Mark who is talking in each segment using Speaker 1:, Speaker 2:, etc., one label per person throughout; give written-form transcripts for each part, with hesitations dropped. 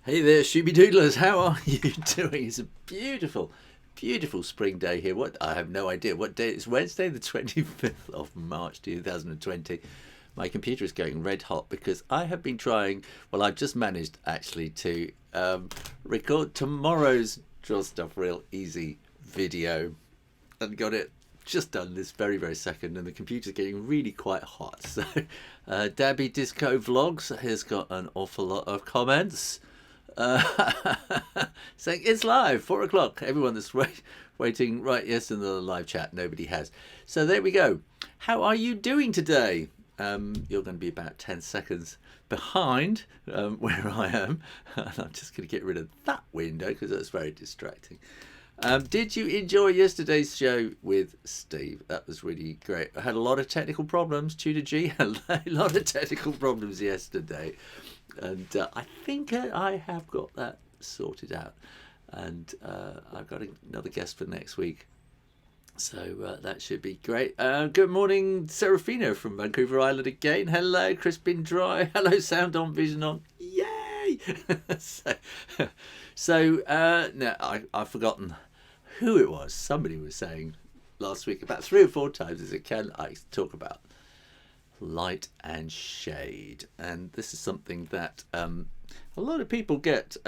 Speaker 1: Hey there, Shooby Doodlers, how are you doing? It's a beautiful, beautiful spring day here. What, I have no idea what day. It's Wednesday, the 25th of March 2020. My computer is going red hot because I have been trying, well, I've just managed actually to record tomorrow's Draw Stuff Real Easy video and got it just done this very, very second, and the computer's getting really quite hot. So Dhabi Disco Vlogs has got an awful lot of comments. Saying it's live, 4 o'clock. Everyone that's waiting, right? Yes, in the live chat, nobody has. So there we go. How are you doing today? You're going to be about 10 seconds behind where I am. And I'm just going to get rid of that window because that's very distracting. Did you enjoy yesterday's show with Steve? That was really great. I had a lot of technical problems. Tudor G had a lot of technical problems yesterday. And I think I have got that sorted out. And I've got another guest for next week. So that should be great. Good morning, Serafina from Vancouver Island again. Hello, Crispin Dry. Hello, Sound On, Vision On. Yay! No, I've forgotten who it was. Somebody was saying last week about 3 or 4 times as it can I talk about light and shade, and this is something that a lot of people get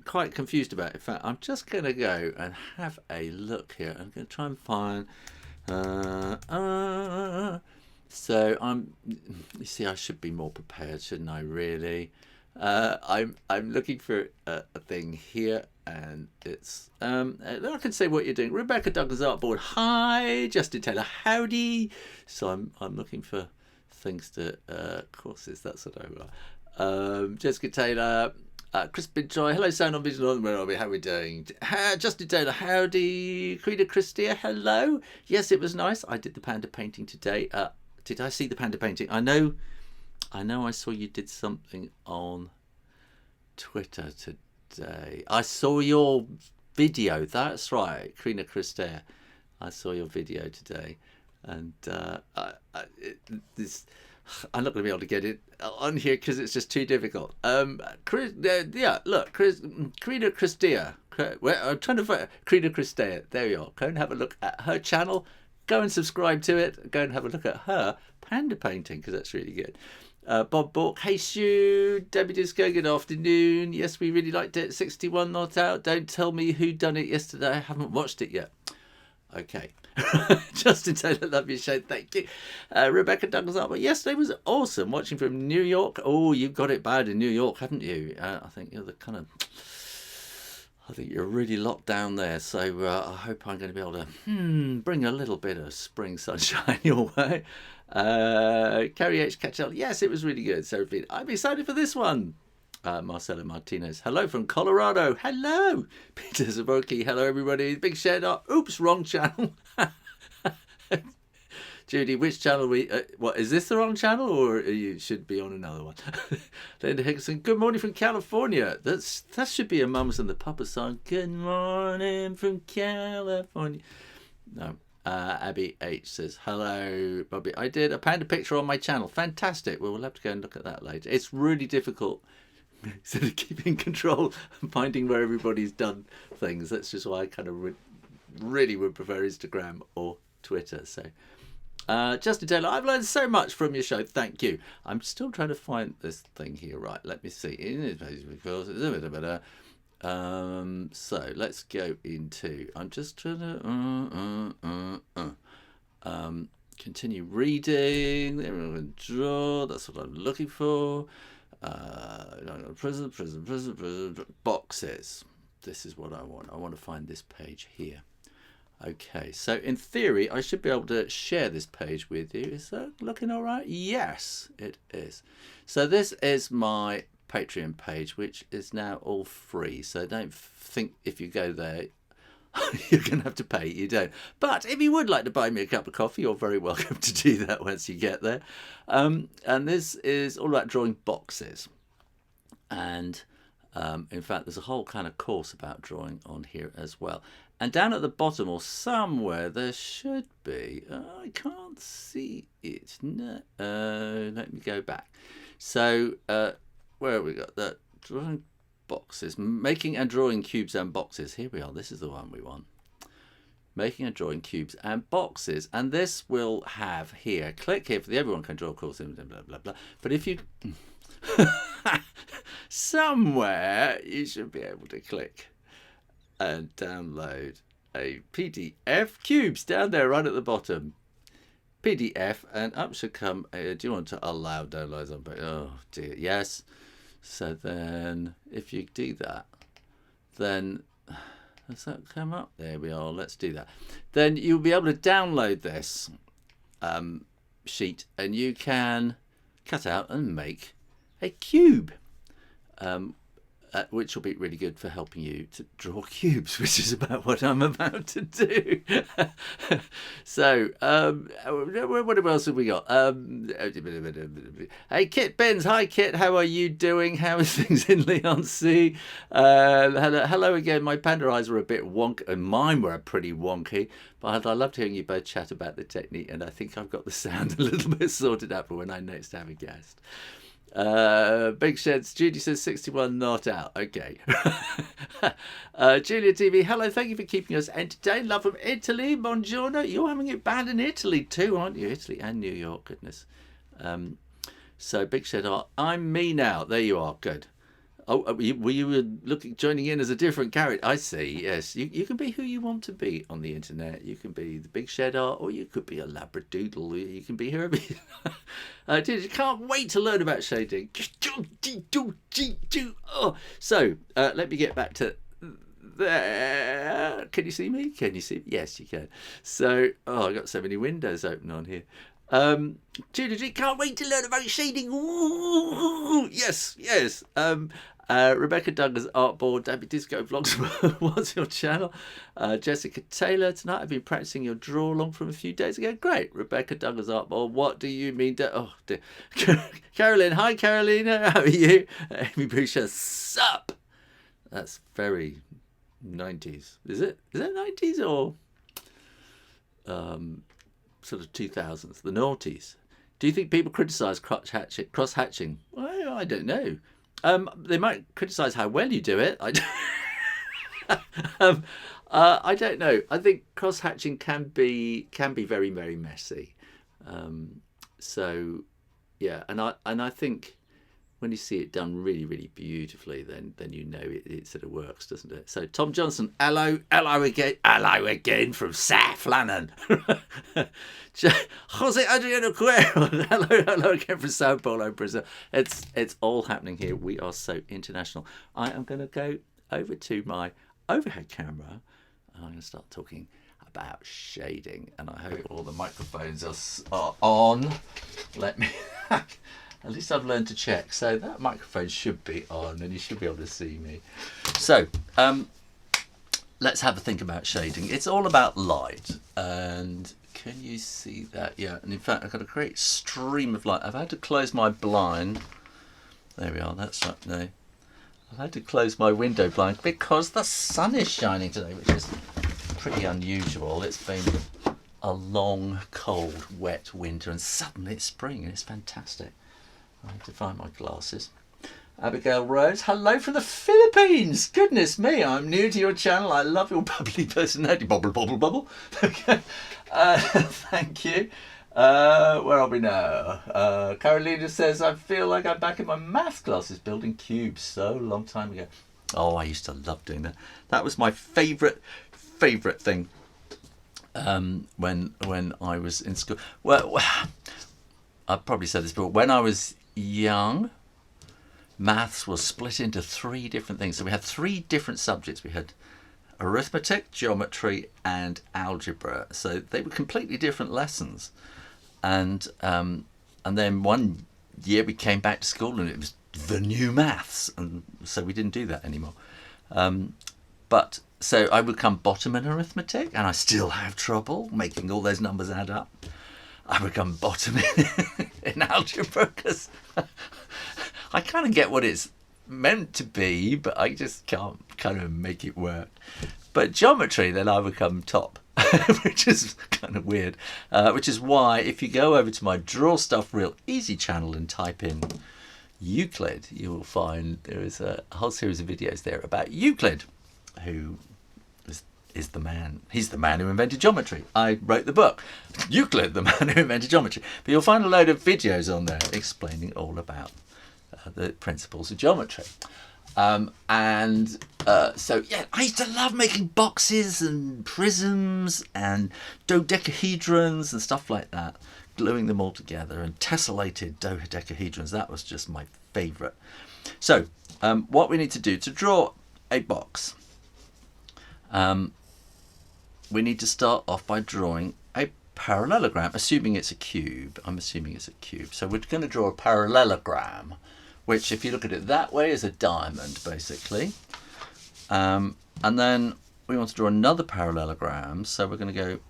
Speaker 1: quite confused about. In fact, I'm just going to go and have a look here. I'm going to try and find so you see, I should be more prepared, shouldn't I, really? I'm looking for a thing here, and it's I can say what you're doing. Rebecca Douglas Artboard, hi. Justin Taylor, howdy. So I'm looking for things to courses, that's what I want. Jessica Taylor, Crispin Joy, hello, Sound On, Vision On, where are we, how are we doing? Justin Taylor, howdy. Creda Christia, hello. Yes, it was nice. I did the panda painting today. Did I see the panda painting? I know I saw you did something on Twitter today. I saw your video, that's right, Creda Christia. I saw your video today. And I'm not going to be able to get it on here because it's just too difficult. Yeah, look, Creda Christia. I'm trying to find Creda Christia. There you are. Go and have a look at her channel. Go and subscribe to it. Go and have a look at her panda painting because that's really good. Bob Bork, hey Shoo, Debbie Disco, good afternoon. Yes, we really liked it. 61 not out. Don't tell me who done it yesterday. I haven't watched it yet. Okay. Justin Taylor, love your show, thank you. Rebecca Douglas Artboard, yesterday was awesome. Watching from New York. Oh, you've got it bad in New York, haven't you? I think you're you're really locked down there. So I hope I'm going to be able to bring a little bit of spring sunshine your way. Carrie H. Catchell, yes, it was really good. So I'm excited for this one. Marcelo Martinez, hello from Colorado. Hello, Peter Zaborki. Hello, everybody. Big shout out. Oops, wrong channel. Judy, which channel what is this, the wrong channel, or you should be on another one? Linda Hickson, good morning from California. That should be a Mums and the Papa song. Good morning from California. No. Abby H says, hello, Bobby. I did a panda picture on my channel. Fantastic. Well, we'll have to go and look at that later. It's really difficult sort of keeping control and finding where everybody's done things. That's just why I kind of really would prefer Instagram or Twitter. So Justin Taylor, I've learned so much from your show, thank you. I'm still trying to find this thing here. Right, let me see. So let's go into, I'm just trying to continue reading. There we're going to draw. That's what I'm looking for. Prison, boxes. This is what I want. I want to find this page here. Okay, so in theory, I should be able to share this page with you. Is that looking all right? Yes, it is. So this is my Patreon page, which is now all free. So don't think if you go there, you're going to have to pay. You don't. But if you would like to buy me a cup of coffee, you're very welcome to do that once you get there. And this is all about drawing boxes. And in fact, there's a whole kind of course about drawing on here as well. And down at the bottom or somewhere there should be. I can't see it. No. Let me go back. So where have we got that? Drawing boxes. Making and drawing cubes and boxes. Here we are. This is the one we want. Making and drawing cubes and boxes. And this will have here. Click here for the everyone can draw course. Blah, blah, blah. But if you... somewhere you should be able to click and download a PDF. Cubes down there right at the bottom. PDF, and up should come. Do you want to allow downloads on? Oh dear, yes. So then, if you do that, then does that come up? There we are. Let's do that. Then you'll be able to download this sheet, and you can cut out and make a cube. Which will be really good for helping you to draw cubes, which is about what I'm about to do. So, what else have we got? Hey, Kit Benz. Hi, Kit. How are you doing? How are things in Leigh-on-Sea? Hello again. My panda eyes were a bit wonky, and mine were pretty wonky. But I loved hearing you both chat about the technique, and I think I've got the sound a little bit sorted out for when I next have a guest. Big Sheds, Judy says 61 not out. Okay. Julia TV, hello, thank you for keeping us entertained. Love from Italy, buongiorno. You're having it bad in Italy too, aren't you? Italy and New York, goodness. So Big Shed Art, I'm me now. There you are, good. Oh, were you joining in as a different character? I see, yes. You can be who you want to be on the internet. You can be the Big Shed Art, or you could be a Labradoodle. You can be whoever you can't wait to learn about shading. So, let me get back to there. Can you see me? Can you see? Yes, you can. So, I got so many windows open on here. Judy, can't wait to learn about shading. Ooh, yes. Rebecca Douglas Artboard, Dabby Disco Vlogs. What's your channel? Jessica Taylor, tonight I've been practicing your draw along from a few days ago. Great. Rebecca Douglas Artboard, what do you mean? Oh dear. Carolyn, hi Carolina, how are you? Amy Boucher, sup? That's very 90s. Is it? Is that 90s or sort of 2000s, the noughties? Do you think people criticise cross-hatching? Well, I don't know. They might criticise how well you do it. I don't know. I think cross-hatching can be very, very messy. So yeah, and I think when you see it done really, really beautifully, then you know it sort of works, doesn't it? So Tom Johnson, hello again from South Flannan. Jose Adriano Cuero, hello again from Sao Paulo, Brazil. It's all happening here. We are so international. I am going to go over to my overhead camera, and I'm going to start talking about shading. And I hope all the microphones are on. Let me. At least I've learned to check. So that microphone should be on and you should be able to see me. So let's have a think about shading. It's all about light. And can you see that? Yeah. And in fact, I've got a great stream of light. I've had to close my blind. There we are. That's right now. I've had to close my window blind because the sun is shining today, which is pretty unusual. It's been a long, cold, wet winter and suddenly it's spring and it's fantastic. I need to find my glasses. Abigail Rose, hello from the Philippines. Goodness me, I'm new to your channel. I love your bubbly personality. Bubble. Okay. Thank you. Where are we now? Carolina says, I feel like I'm back in my math classes building cubes so long time ago. Oh, I used to love doing that. That was my favourite thing when I was in school. Well, I've probably said this before. When I was young, maths was split into three different things. So we had three different subjects. We had arithmetic, geometry, and algebra. So they were completely different lessons. And then one year we came back to school and it was the new maths, and so we didn't do that anymore. But so I would come bottom in arithmetic, and I still have trouble making all those numbers add up. I would come bottom in algebra because I kind of get what it's meant to be, but I just can't kind of make it work. But geometry, then I become top, which is kind of weird. Which is why if you go over to my Draw Stuff Real Easy channel and type in Euclid, you will find there is a whole series of videos there about Euclid, who is the man. He's the man who invented geometry. I wrote the book, Euclid, the man who invented geometry. But you'll find a load of videos on there explaining all about the principles of geometry. So yeah, I used to love making boxes and prisms and dodecahedrons and stuff like that, gluing them all together, and tessellated dodecahedrons. That was just my favourite. So what we need to do to draw a box, we need to start off by drawing a parallelogram, assuming it's a cube. I'm assuming it's a cube. So we're going to draw a parallelogram, which, if you look at it that way, is a diamond, basically. And then we want to draw another parallelogram, so we're going to go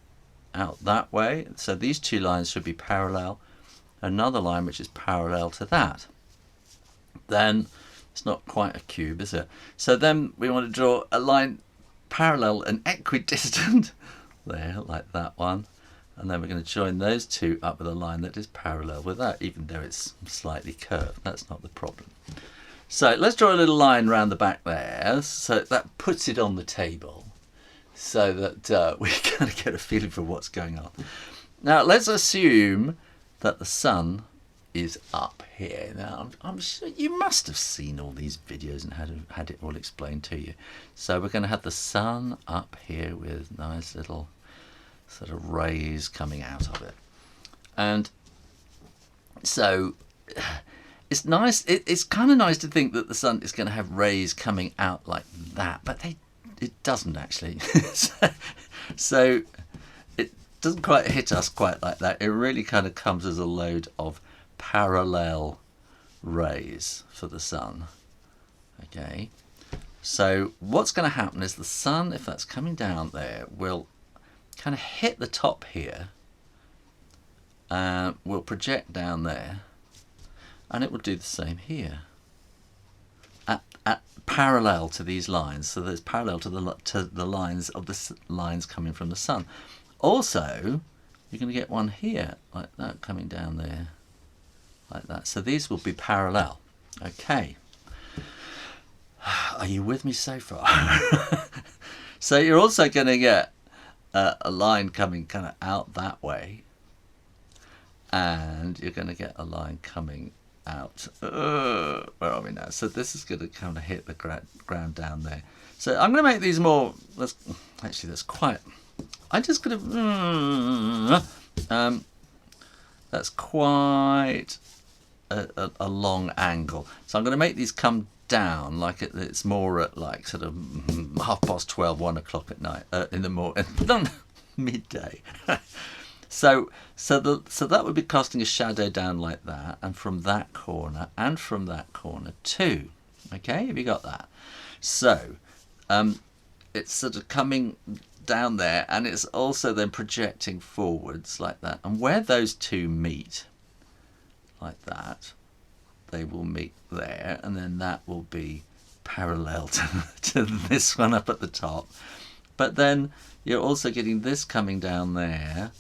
Speaker 1: out that way. So these two lines should be parallel. Another line which is parallel to that. Then it's not quite a cube, is it? So then we want to draw a line parallel and equidistant there, like that one. And then we're going to join those two up with a line that is parallel with that, even though it's slightly curved. That's not the problem. So let's draw a little line around the back there, so that puts it on the table, so that we kind of get a feeling for what's going on. Now let's assume that the sun is up here. Now I'm sure you must have seen all these videos and had it all explained to you. So we're going to have the sun up here with nice little sort of rays coming out of it. And so it's nice, it's kind of nice to think that the sun is going to have rays coming out like that, but it doesn't actually. So it doesn't quite hit us quite like that. It really kind of comes as a load of parallel rays for the sun. Okay, so what's going to happen is the sun, if that's coming down there, will kind of hit the top here, will project down there, and it will do the same here at parallel to these lines. So there's parallel to the lines of the lines coming from the sun. Also, you're going to get one here like that coming down there like that. So these will be parallel. Okay, are you with me so far? So you're also going to get a line coming kind of out that way, and you're going to get a line coming out, where are we now? So this is going to kind of hit the ground down there. So I'm going to make these more, that's quite, I'm just going to, that's quite a long angle. So I'm going to make these come down like it's more at like sort of 12:30, 1 o'clock at night, in the morning, midday. so that would be casting a shadow down like that, and from that corner and from that corner too. Okay, have you got that? So it's sort of coming down there, and it's also then projecting forwards like that, and where those two meet like that, they will meet there, and then that will be parallel to this one up at the top. But then you're also getting this coming down there,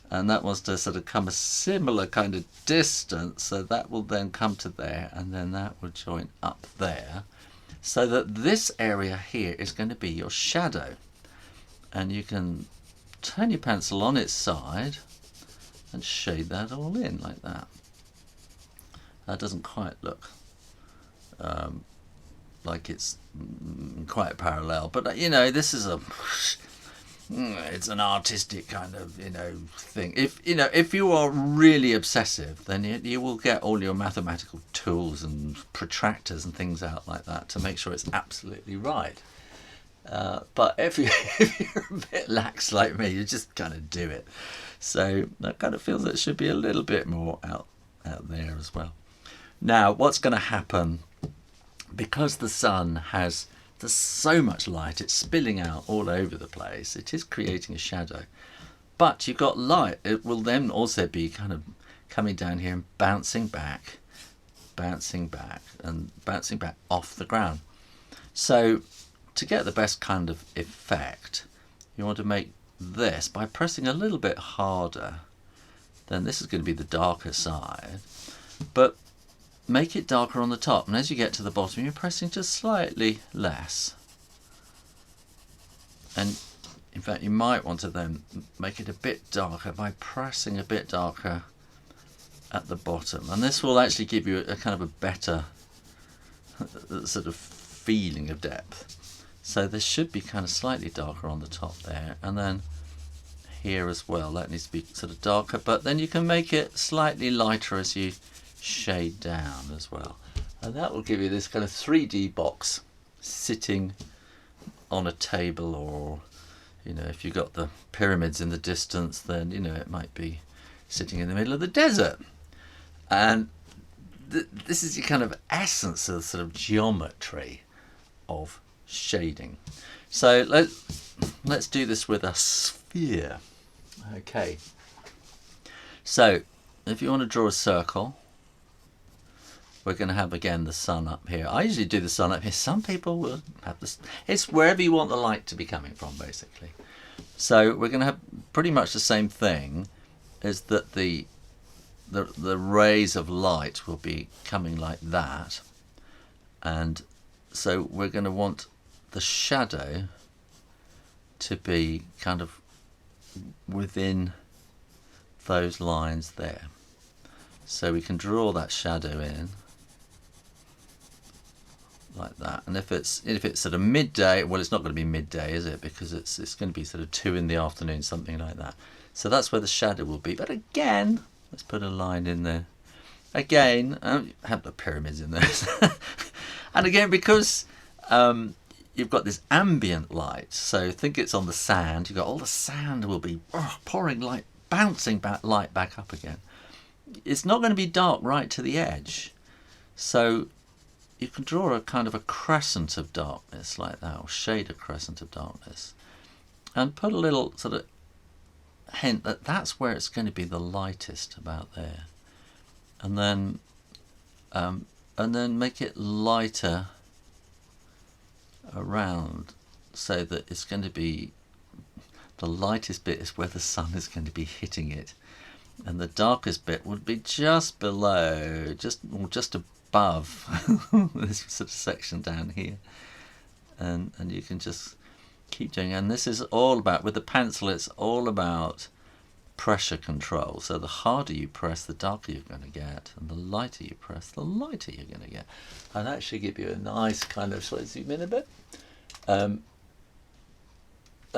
Speaker 1: and that wants to sort of come a similar kind of distance, so that will then come to there, and then that will join up there, so that this area here is going to be your shadow. And you can turn your pencil on its side and shade that all in like that. That doesn't quite look like it's quite parallel, but you know, this is it's an artistic kind of, you know, thing. If you are really obsessive, then you will get all your mathematical tools and protractors and things out like that to make sure it's absolutely right. But if you're a bit lax like me, you just kind of do it. So that kind of feels that it should be a little bit more out there as well. Now, what's going to happen, because the sun there's so much light, it's spilling out all over the place, it is creating a shadow. But you've got light, it will then also be kind of coming down here and bouncing back, and bouncing back off the ground. So to get the best kind of effect, you want to make this by pressing a little bit harder. Then this is going to be the darker side, but make it darker on the top, and as you get to the bottom you're pressing just slightly less. And in fact you might want to then make it a bit darker by pressing a bit darker at the bottom, and this will actually give you a kind of a better sort of feeling of depth. So this should be kind of slightly darker on the top there, and then here as well that needs to be sort of darker, but then you can make it slightly lighter as you shade down as well, and that will give you this kind of 3D box sitting on a table, or you know, if you've got the pyramids in the distance, then you know it might be sitting in the middle of the desert. And this is the kind of essence of the sort of geometry of shading. So let's do this with a sphere. Okay, so if you want to draw a circle, we're going to have again the sun up here. I usually do the sun up here. Some people will have this. It's wherever you want the light to be coming from, basically. So we're going to have pretty much the same thing, is that the rays of light will be coming like that, and so we're going to want the shadow to be kind of within those lines there. So we can draw that shadow in like that, and if it's sort of midday, well, it's not going to be midday, is it? Because it's going to be sort of 2 in the afternoon, something like that. So that's where the shadow will be. But again, let's put a line in there. Again, have the pyramids in there. And again, because you've got this ambient light, so think it's on the sand. You've got all the sand will be pouring light, bouncing back light back up again. It's not going to be dark right to the edge, so you can draw a kind of a crescent of darkness like that, or shade a crescent of darkness, and put a little sort of hint that that's where it's going to be the lightest, about there, and then make it lighter around, so that it's going to be the lightest bit is where the sun is going to be hitting it, and the darkest bit would be just below, just above this sort of section down here, and you can just keep doing. And this is all about, with the pencil, it's all about pressure control. So the harder you press, the darker you're going to get, and the lighter you press, the lighter you're going to get. And that should give you a nice kind of, shall I zoom in a bit? That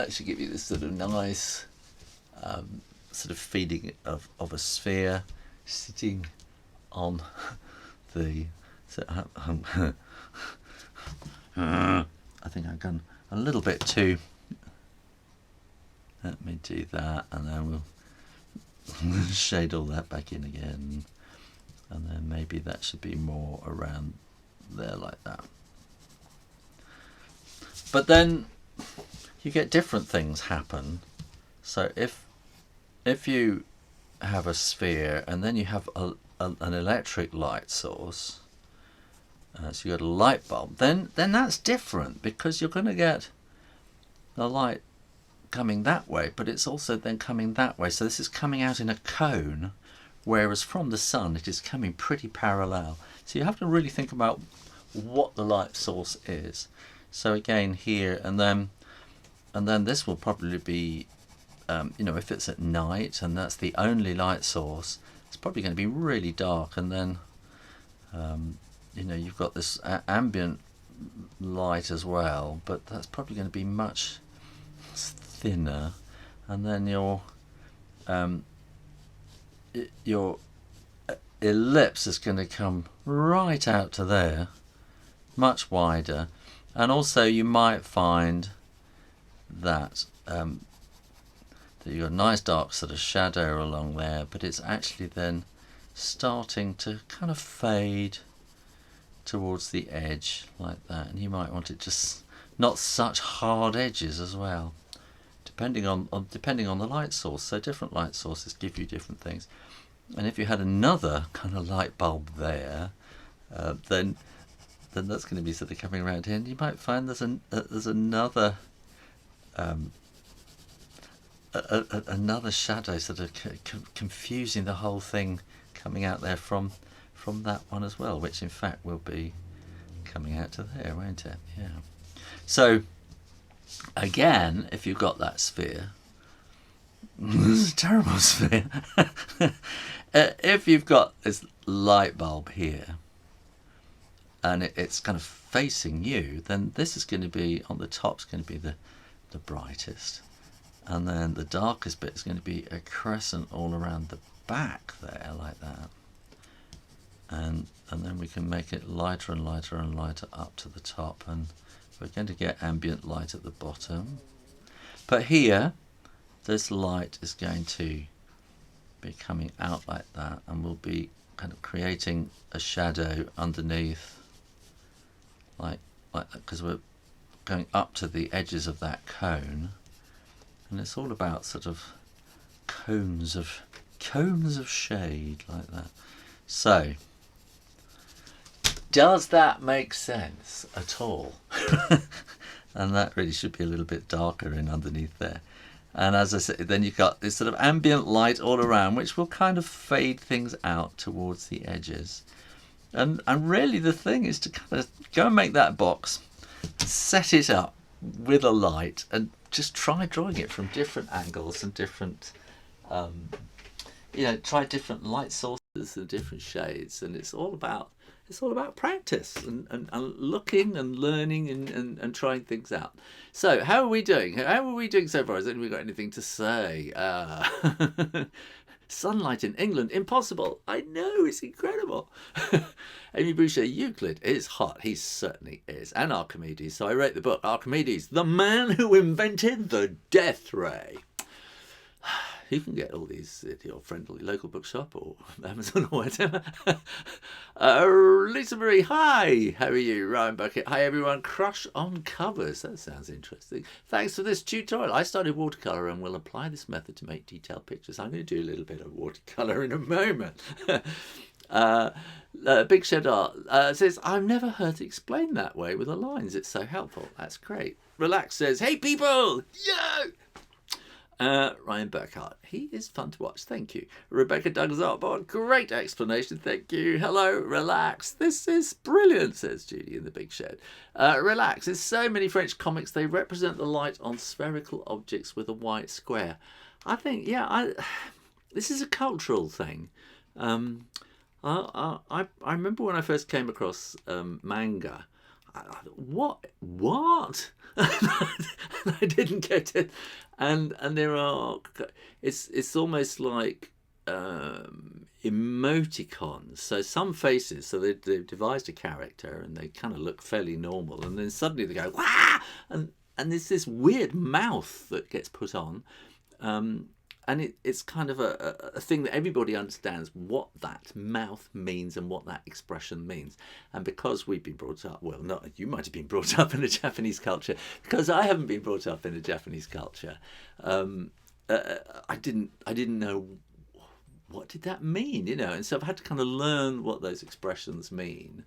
Speaker 1: should give you this sort of nice sort of feeling of a sphere sitting on the. So, I think I've gone a little bit too. Let me do that, and then we'll shade all that back in again, and then maybe that should be more around there like that. But then you get different things happen. So if you have a sphere and then you have an electric light source, so you got a light bulb, then that's different, because you're going to get the light coming that way, but it's also then coming that way. So this is coming out in a cone, whereas from the sun it is coming pretty parallel. So you have to really think about what the light source is. So again here, and then this will probably be, you know, if it's at night and that's the only light source, it's probably going to be really dark. And then you know, you've got this ambient light as well, but that's probably going to be much thinner. And then your ellipse is going to come right out to there, much wider. And also you might find that that you've got a nice dark sort of shadow along there, but it's actually then starting to kind of fade towards the edge like that, and you might want it just not such hard edges as well, depending on the light source. So different light sources give you different things. And if you had another kind of light bulb there, then then that's going to be sort of coming around here, and you might find there's another another shadow sort of confusing the whole thing coming out there from that one as well, which in fact will be coming out to there, won't it? Yeah. So again, if you've got that sphere, this is a terrible sphere. If you've got this light bulb here and it's kind of facing you, then this is going to be, on the top is going to be the brightest, and then the darkest bit is going to be a crescent all around the back there, like that, and then we can make it lighter and lighter and lighter up to the top, and we're going to get ambient light at the bottom. But here, this light is going to be coming out like that, and we'll be kind of creating a shadow underneath, like that, because we're going up to the edges of that cone, and it's all about sort of cones of shade like that. So, does that make sense at all? And that really should be a little bit darker in underneath there. And as I said, then you've got this sort of ambient light all around, which will kind of fade things out towards the edges. And really the thing is to kind of go and make that box, set it up with a light, and just try drawing it from different angles and different, try different light sources and different shades. And it's all about practice and looking and learning and trying things out. So how are we doing? How are we doing so far? Has anyone got anything to say? Sunlight in England, impossible. I know, it's incredible. Amy Boucher, Euclid is hot. He certainly is. And Archimedes. So I wrote the book, Archimedes, the man who invented the death ray. You can get all these at your friendly local bookshop or Amazon or whatever. Lisa Marie, hi. How are you? Ryan Bucket, hi everyone. Crush on covers. That sounds interesting. Thanks for this tutorial. I studied watercolor and will apply this method to make detailed pictures. I'm going to do a little bit of watercolor in a moment. Big Shed Art says, I've never heard it explained that way with the lines. It's so helpful. That's great. Relax says, hey people, yo! Ryan Burkhart, he is fun to watch, thank you. Rebecca Douglas Artboard, great explanation, thank you. Hello, relax, this is brilliant, says Judy in the Big Shed. Relax, there's so many French comics, they represent the light on spherical objects with a white square. I think, this is a cultural thing. I remember when I first came across manga, what? I didn't get it, and there are. It's almost like emoticons. So some faces, so they've devised a character and they kind of look fairly normal, and then suddenly they go wah, and there's this weird mouth that gets put on. And it's kind of a thing that everybody understands what that mouth means and what that expression means. And because we've been brought up, well, not you might have been brought up in a Japanese culture, because I haven't been brought up in a Japanese culture. I didn't know what did that mean, and so I've had to kind of learn what those expressions mean.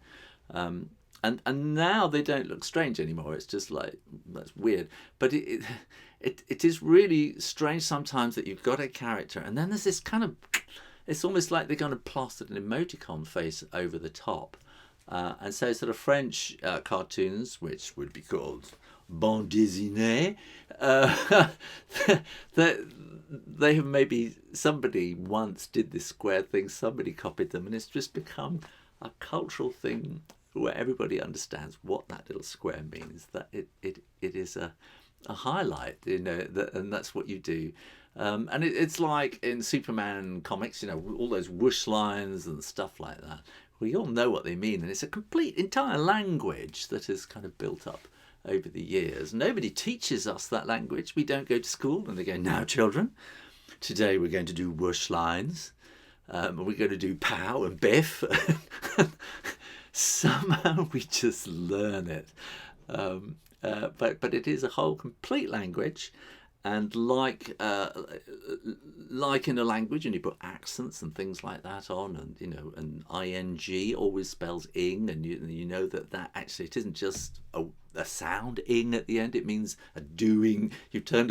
Speaker 1: And now they don't look strange anymore. It's just like, that's weird. But it is really strange sometimes that you've got a character and then there's this kind of, it's almost like they're going to plaster an emoticon face over the top. And so sort of French cartoons, which would be called bande dessinée, they have maybe, somebody once did this square thing, somebody copied them, and it's just become a cultural thing where everybody understands what that little square means, that it is a highlight, and that's what you do. And it's like in Superman comics, all those whoosh lines and stuff like that. We all know what they mean, and it's a complete, entire language that is kind of built up over the years. Nobody teaches us that language. We don't go to school and they go, now children, today we're going to do whoosh lines. We're going to do pow and biff. Somehow we just learn it. But it is a whole complete language, And like in a language, and you put accents and things like that on, and and ing always spells ing, and you know that actually it isn't just a sound ing at the end. It means a doing. You've turned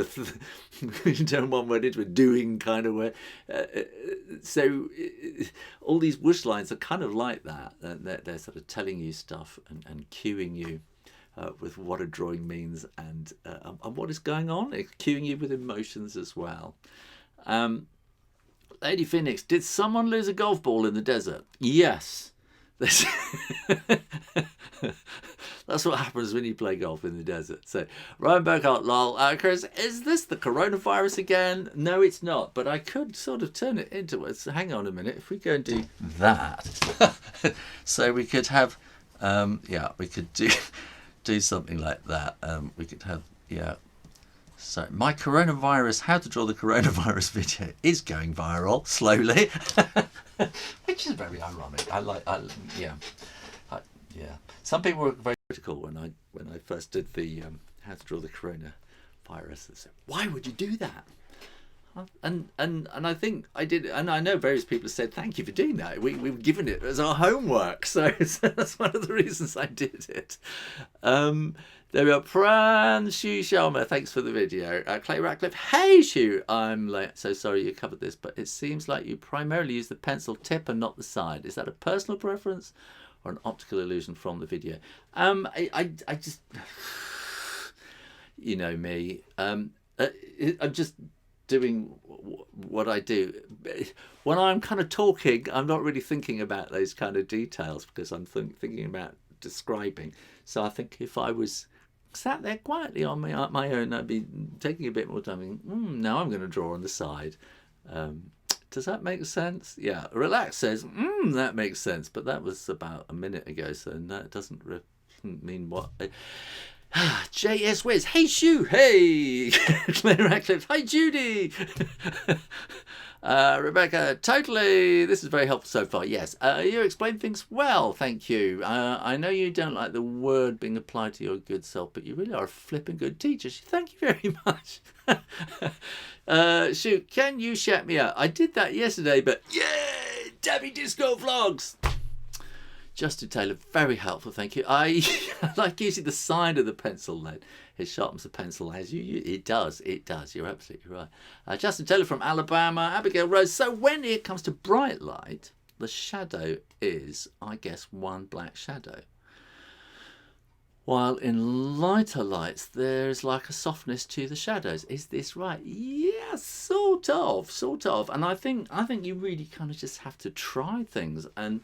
Speaker 1: you turn one word into a doing kind of way. So all these whoosh lines are kind of like that. They're sort of telling you stuff and cueing you. With what a drawing means and what is going on, it's cueing you with emotions as well. Lady Phoenix, did someone lose a golf ball in the desert? Yes. That's what happens when you play golf in the desert. So, Ryan Burkhardt, lol. Chris, is this the coronavirus again? No, it's not, but I could sort of turn it into it. So hang on a minute. If we go and do that. So we could have, we could do something like that. We could have, So my coronavirus, how to draw the coronavirus video is going viral slowly, which is very ironic. Some people were very critical when I first did the how to draw the coronavirus. They said, "Why would you do that?" And I think I did, and I know various people have said thank you for doing that. We've given it as our homework, so that's one of the reasons I did it. There we are. Pran Shoo Sharma, thanks for the video. Clay Ratcliffe, hey Shoo, I'm late. So sorry you covered this, but it seems like you primarily use the pencil tip and not the side. Is that a personal preference or an optical illusion from the video? I just, you know me. I'm just doing what I do. When I'm kind of talking, I'm not really thinking about those kind of details because I'm thinking about describing. So I think if I was sat there quietly on my own, I'd be taking a bit more time thinking, now I'm going to draw on the side. Does that make sense? Yeah. Relax says, that makes sense. But that was about a minute ago, so that doesn't mean what... JS Wiz, hey Shoo, hey Claire Ratcliffe, hi Judy. Rebecca, totally, this is very helpful so far. Yes, you explain things well, thank you. I know you don't like the word being applied to your good self, but you really are a flipping good teacher. Thank you very much. Shoo, can you shout me out? I did that yesterday, but yay, Dhabi Disco Vlogs. Justin Taylor, very helpful, thank you. I like using the side of the pencil lead. It sharpens the pencil as it does. You're absolutely right. Justin Taylor from Alabama. Abigail Rose. So when it comes to bright light, the shadow is, I guess, one black shadow. While in lighter lights, there's like a softness to the shadows. Is this right? Yeah, sort of. And I think you really kind of just have to try things. And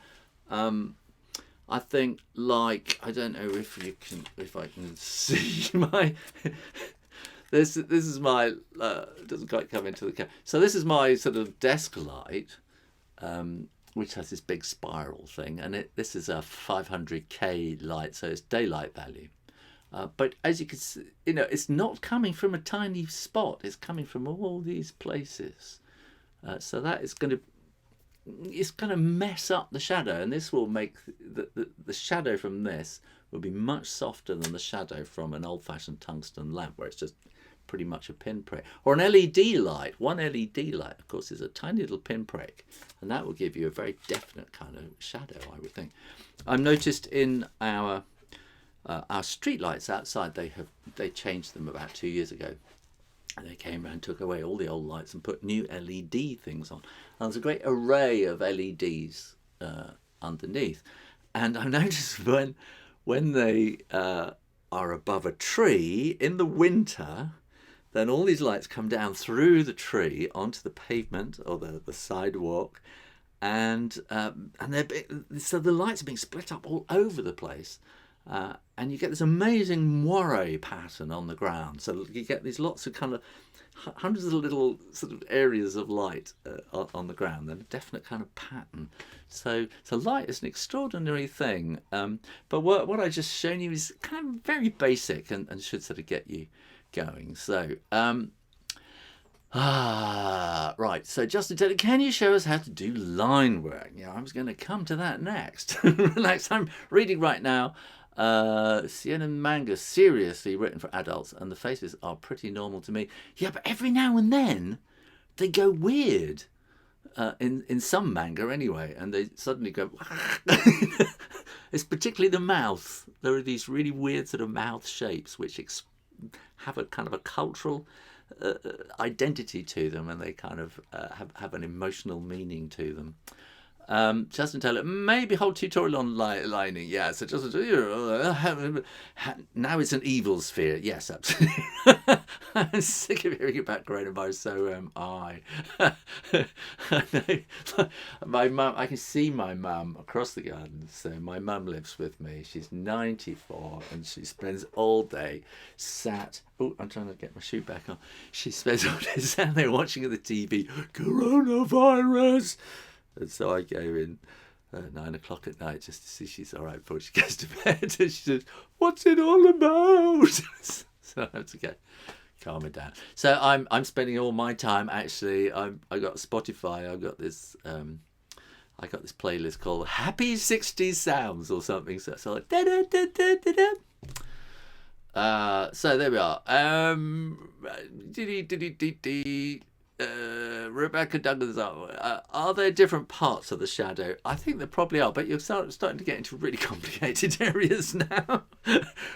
Speaker 1: I think, like, I don't know if I can see my. This is my doesn't quite come into the camera. So this is my sort of desk light, which has this big spiral thing, and this is a 500K light, so it's daylight value. But as you can see, it's not coming from a tiny spot. It's coming from all these places. So that is going to. It's going to mess up the shadow, and this will make the shadow from this will be much softer than the shadow from an old-fashioned tungsten lamp, where it's just pretty much a pinprick. Or an LED light. One LED light, of course, is a tiny little pinprick, and that will give you a very definite kind of shadow, I would think. I've noticed in our street lights outside, they changed them about 2 years ago. And they came around, took away all the old lights and put new LED things on. And there's a great array of LEDs underneath. And I noticed when they are above a tree in the winter, then all these lights come down through the tree onto the pavement or the sidewalk, and so the lights are being split up all over the place. And you get this amazing moire pattern on the ground. So you get these lots of kind of hundreds of little sort of areas of light on the ground, and a definite kind of pattern. So light is an extraordinary thing. But what I just shown you is kind of very basic and should sort of get you going. So right. So Justin Taylor, can you show us how to do line work? Yeah, I was going to come to that next. Relax. I'm reading right now. Sienna manga, seriously written for adults, and the faces are pretty normal to me. Yeah, but every now and then they go weird. In some manga anyway, and they suddenly go. It's particularly the mouth. There are these really weird sort of mouth shapes which have a kind of a cultural identity to them, and they kind of have an emotional meaning to them. Justin Taylor, maybe whole tutorial on lining. Yeah, so just now it's an evil sphere. Yes, absolutely. I'm sick of hearing about coronavirus. So am I. My mum, I can see my mum across the garden. So my mum lives with me. She's 94 and she spends all day sat. Oh, I'm trying to get my shoe back on. She spends all day sat there watching the TV. Coronavirus. And so I go in 9 o'clock at night just to see she's all right before she goes to bed. And she says, "What's it all about?" So I have to go calm her down. So I'm spending all my time actually. I got Spotify. I got this playlist called Happy 60s Sounds or something. So it's like da da da da da da. So there we are. Rebecca Douglas, are there different parts of the shadow? I think there probably are, but you're starting to get into really complicated areas now.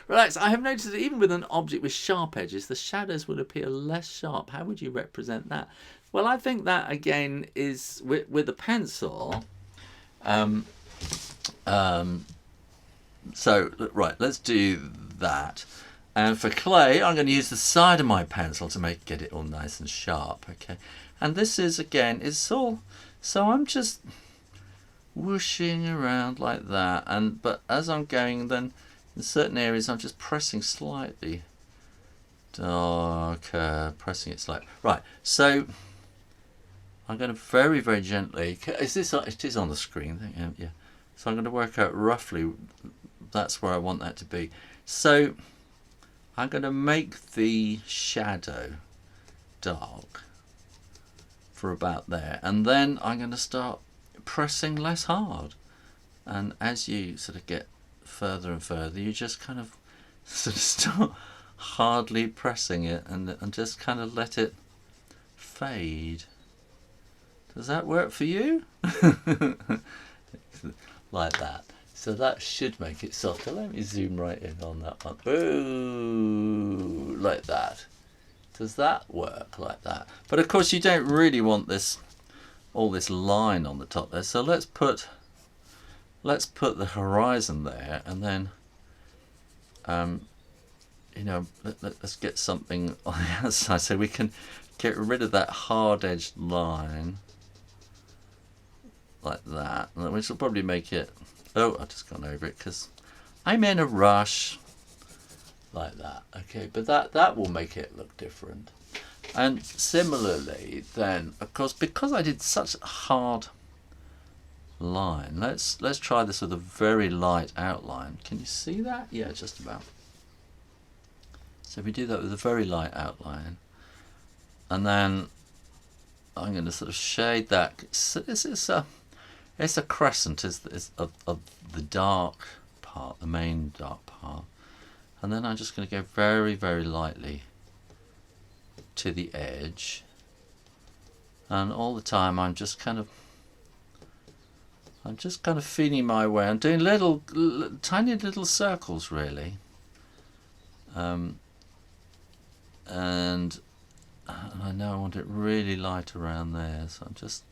Speaker 1: Relax. I have noticed that even with an object with sharp edges, the shadows will appear less sharp. How would you represent that? Well, I think that again is with a pencil. So right, let's do that. And for clay, I'm going to use the side of my pencil to get it all nice and sharp. Okay, and this is again, it's all. So I'm just whooshing around like that, but as I'm going, then in certain areas I'm just pressing slightly darker, pressing it slightly. Right, so I'm going to very, very gently. It is on the screen. Yeah. So I'm going to work out roughly. That's where I want that to be. So I'm going to make the shadow dark for about there, and then I'm going to start pressing less hard. And as you sort of get further and further, you just kind of sort of start hardly pressing it and just kind of let it fade. Does that work for you? Like that. So that should make it softer. Let me zoom right in on that one. Ooh, like that. Does that work like that? But of course you don't really want all this line on the top there. So let's put the horizon there, and then let's get something on the outside so we can get rid of that hard-edged line like that, which will probably make it. Oh, I've just gone over it because I'm in a rush. Like that. Okay, but that will make it look different. And similarly, then, of course, because I did such a hard line, let's try this with a very light outline. Can you see that? Yeah, just about. So we do that with a very light outline, and then I'm going to sort of shade that. It's a crescent of the dark part, the main dark part. And then I'm just going to go very, very lightly to the edge. And all the time I'm just kind of feeling my way. I'm doing tiny little circles really. And I know I want it really light around there. So I'm just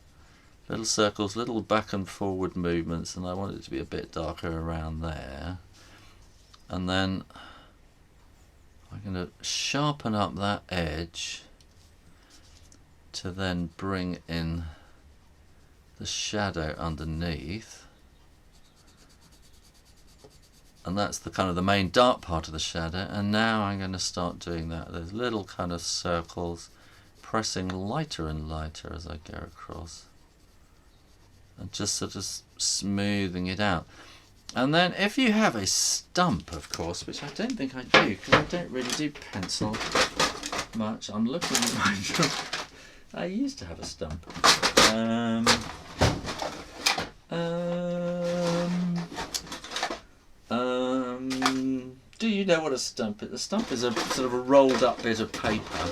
Speaker 1: little circles, little back and forward movements, and I want it to be a bit darker around there. And then I'm going to sharpen up that edge to then bring in the shadow underneath. And that's the kind of the main dark part of the shadow. And now I'm going to start doing that. There's little kind of circles, pressing lighter and lighter as I go across. And just sort of smoothing it out. And then if you have a stump, of course, which I don't think I do, because I don't really do pencil much. I'm looking at my I used to have a stump. you know what a stump is. A stump is a sort of a rolled up bit of paper.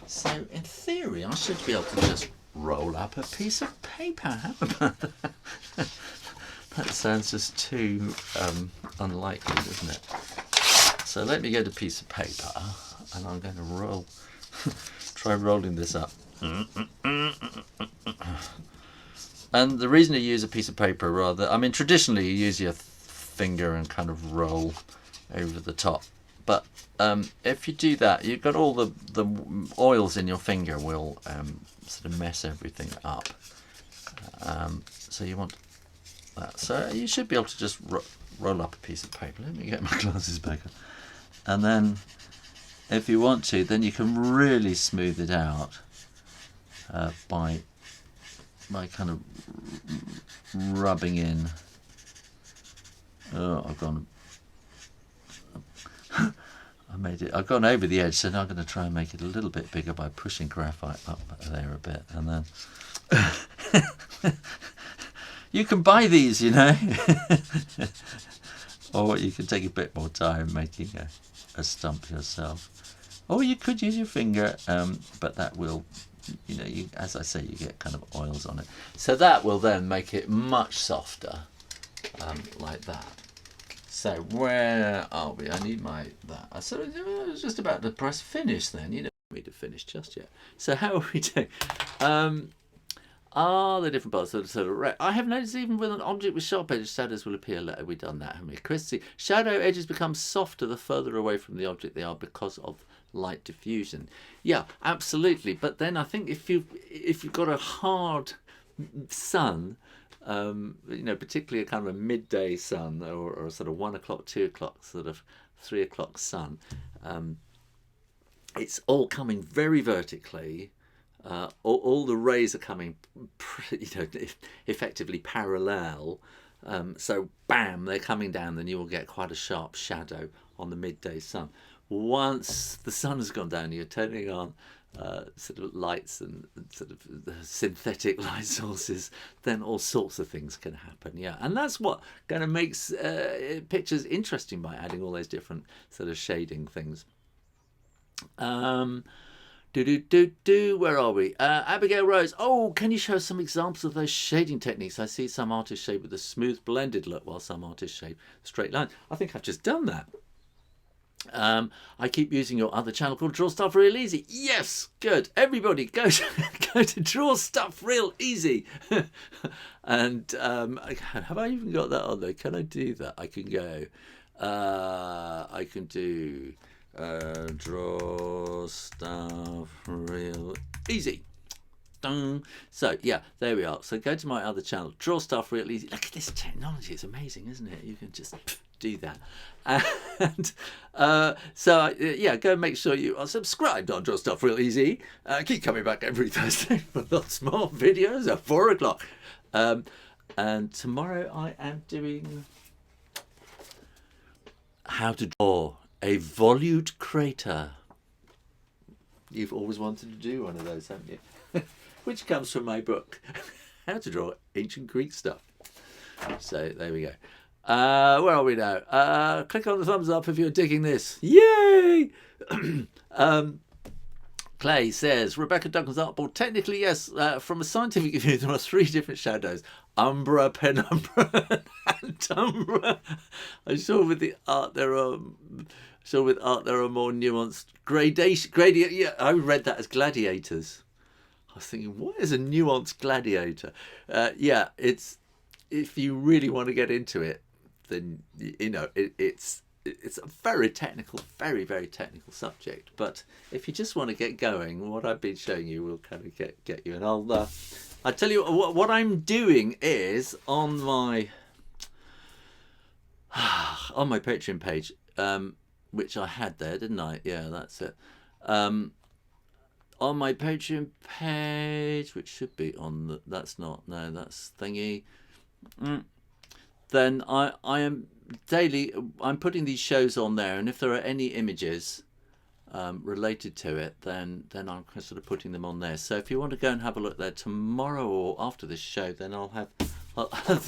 Speaker 1: So in theory, I should be able to just roll up a piece of paper. How about that? That sounds just too unlikely, doesn't it? So let me get a piece of paper, and I'm going to try rolling this up. And the reason you use a piece of paper rather, I mean, traditionally you use your finger and kind of roll over the top. But if you do that, you've got all the oils in your finger will sort of mess everything up. So you want that. So you should be able to just roll up a piece of paper. Let me get my glasses back on. And then if you want to, then you can really smooth it out by kind of rubbing in. Oh, I've gone. I've gone over the edge, so now I'm going to try and make it a little bit bigger by pushing graphite up there a bit, and then you can buy these, you know, or you can take a bit more time making a stump yourself, or you could use your finger, but that will, you know, as I say, you get kind of oils on it, so that will then make it much softer, like that. So where are we? I need that. So I was just about to press finish then. You don't want me to finish just yet. So how are we doing? Are the different parts sort of I have noticed even with an object with sharp edges, shadows will appear later. We've done that, haven't we? Chrissy, shadow edges become softer the further away from the object they are because of light diffusion. Yeah, absolutely. But then I think if you've got a hard sun, you know, particularly a kind of a midday sun, or a sort of 1 o'clock, 2 o'clock, sort of 3 o'clock sun, it's all coming very vertically. All the rays are coming, you know, effectively parallel. So bam, they're coming down. Then you will get quite a sharp shadow on the midday sun. Once the sun has gone down, you're turning on sort of lights and sort of synthetic light sources, then all sorts of things can happen. Yeah, and that's what kind of makes pictures interesting, by adding all those different sort of shading things. Where are we? Abigail Rose. Oh, can you show some examples of those shading techniques? I see some artists shade with a smooth blended look, while some artists shade straight lines. I think I've just done that. I keep using your other channel called Draw Stuff Real Easy. Yes, good. Everybody go to Draw Stuff Real Easy. And have I even got that on there? Can I do that? I can go. I can do Draw Stuff Real Easy. So yeah, there we are. So go to my other channel, Draw Stuff Real Easy. Look at this technology. It's amazing, isn't it? You can just do that. And yeah, go make sure you are subscribed on Draw Stuff Real Easy. Keep coming back every Thursday for lots more videos at 4 o'clock. And tomorrow I am doing how to draw a volute crater. You've always wanted to do one of those, haven't you? Which comes from my book, How to Draw Ancient Greek Stuff. So there we go. Where are we now? Click on the thumbs up if you're digging this. Yay! Clay says, Rebecca Duncan's artboard. Technically, yes. From a scientific view, there are 3 different shadows: umbra, penumbra, and umbra. I'm sure with the art there are more nuanced gradation. Yeah, I read that as gladiators. I was thinking, what is a nuanced gladiator? Yeah, it's, if you really want to get into it, then you know it's a very technical, very technical subject. But if you just want to get going, what I've been showing you will kind of get you. And I'll tell you what I'm doing is on my Patreon page, which I had there, didn't I? Yeah, that's it. On my Patreon page, which should be on the, that's thingy. Then I am daily, I'm putting these shows on there, and if there are any images related to it, then I'm sort of putting them on there. So if you want to go and have a look there tomorrow or after this show, then I'll have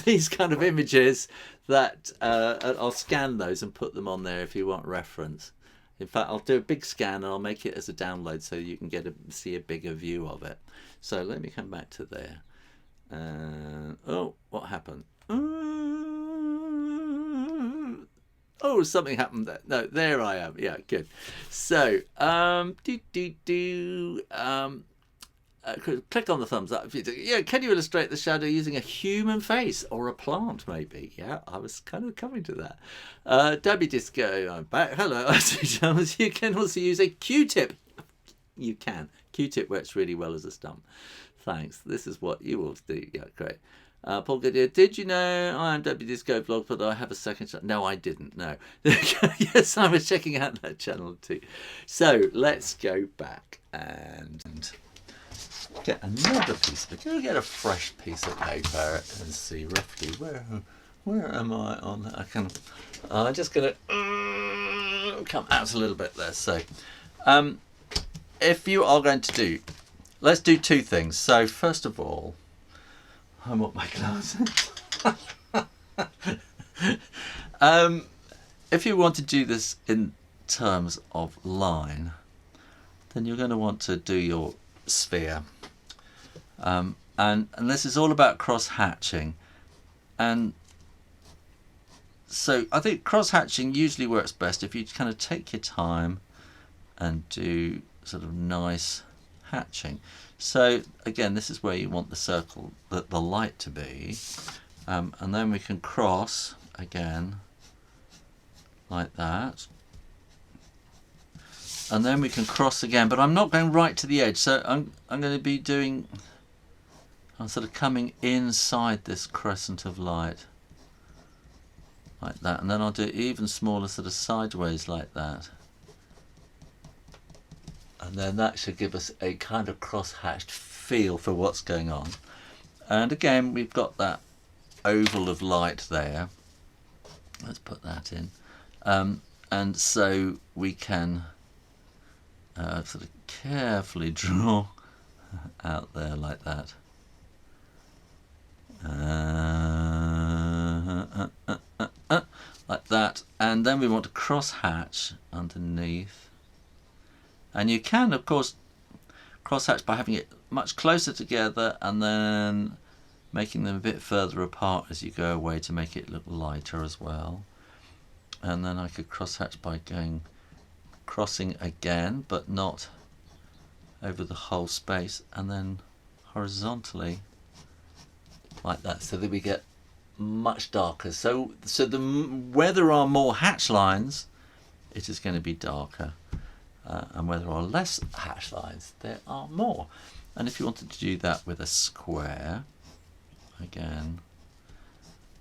Speaker 1: these kind of images that I'll scan those and put them on there if you want reference. In fact, I'll do a big scan and I'll make it as a download so you can see a bigger view of it. So let me come back to there. Oh, what happened? Oh, something happened there. No, there I am. Yeah, good. So, click on the thumbs up if you do. Yeah, can you illustrate the shadow using a human face or a plant, maybe? Yeah, I was kind of coming to that. Dhabi Disco, I'm back. Hello, you can also use a Q-tip. You can. Q-tip works really well as a stump. Thanks. This is what you will do. Yeah, great. Paul Goodyear, did you know I am Dhabi Disco Vlog, but I have a second channel? No, I didn't. No. Yes, I was checking out that channel too. So let's go back and get another piece of paper. Get a fresh piece of paper and see roughly where am I on that? I'm just gonna come out a little bit there. So if you are going to do, let's do two things. So first of all, I want my glasses. If you want to do this in terms of line, then you're going to want to do your sphere. And this is all about cross-hatching. And so I think cross-hatching usually works best if you kind of take your time and do sort of nice hatching. So again, this is where you want the circle, the light to be, and then we can cross again like that, and then we can cross again, but I'm not going right to the edge, so I'm going to be doing, I'm sort of coming inside this crescent of light like that, and then I'll do it even smaller, sort of sideways like that. And then that should give us a kind of cross-hatched feel for what's going on. And again, we've got that oval of light there. Let's put that in. And so we can sort of carefully draw out there like that. Like that. And then we want to cross-hatch underneath. And you can, of course, cross-hatch by having it much closer together and then making them a bit further apart as you go away to make it look lighter as well. And then I could cross-hatch by crossing again, but not over the whole space, and then horizontally like that, so that we get much darker. So where there are more hatch lines, it is going to be darker. And where there are less hatch lines, there are more. And if you wanted to do that with a square, again,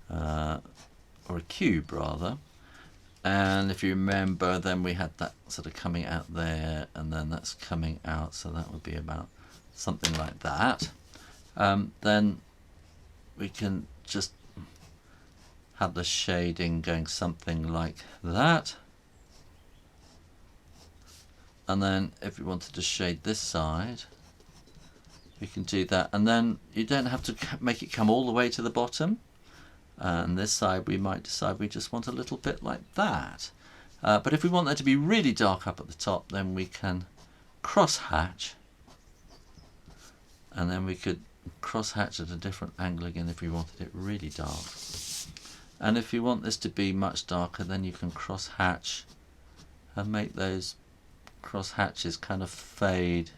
Speaker 1: or a cube rather, and if you remember, then we had that sort of coming out there, and then that's coming out, so that would be about something like that. Then we can just have the shading going something like that. And then if we wanted to shade this side, we can do that. And then you don't have to make it come all the way to the bottom. And this side we might decide we just want a little bit like that. But if we want that to be really dark up at the top, then we can cross-hatch. And then we could cross-hatch at a different angle again if we wanted it really dark. And if you want this to be much darker, then you can cross-hatch and make those cross hatches kind of fade